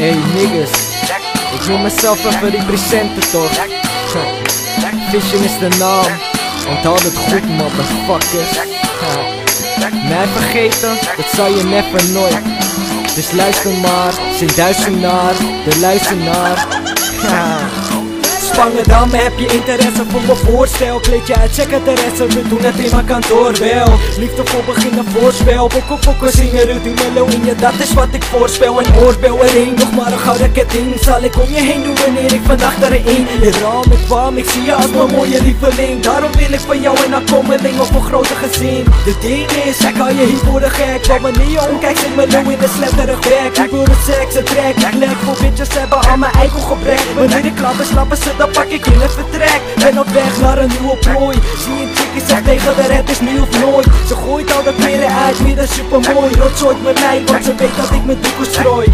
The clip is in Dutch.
Hey niggas, ik wil mezelf even representen toch. Vision is de naam, onthoud het goed motherfuckers. Mij vergeten, dat zal je never nooit. Dus luister maar, zin duizenaar, de luizenaar. Spangedam, heb je interesse voor mijn voorstel? Kleed je uit secretaresse, we doen het in mijn kantoor wel. Liefdevol beginnen voorspel, pokken zingen Rudy Meloïne, dat is wat ik voorspel. En oorbel erin, nog maar een gouden ketting zal ik om je heen doen wanneer ik vandaag daarin. Je raam met warm, ik zie je als mijn mooie lieveling. Daarom wil ik van jou een afkomeling of een grote gezin. De ding is, ik kan je hier worden gek, want wanneer je omkijkt zit Meloïne sletterig weg. Ik wil de seks, het trek, ik lek voor bitches hebben al mijn eigen gebrek. Wanneer ik klap is, slappen ze, dan pak ik in het vertrek. Ben op weg naar een nieuwe prooi. Zie een chickie zegt tegen de red is nu of nooit. Ze gooit al de kleren uit, weer een supermooi. Rotzooit met mij, want ze weet dat ik mijn doeken strooi.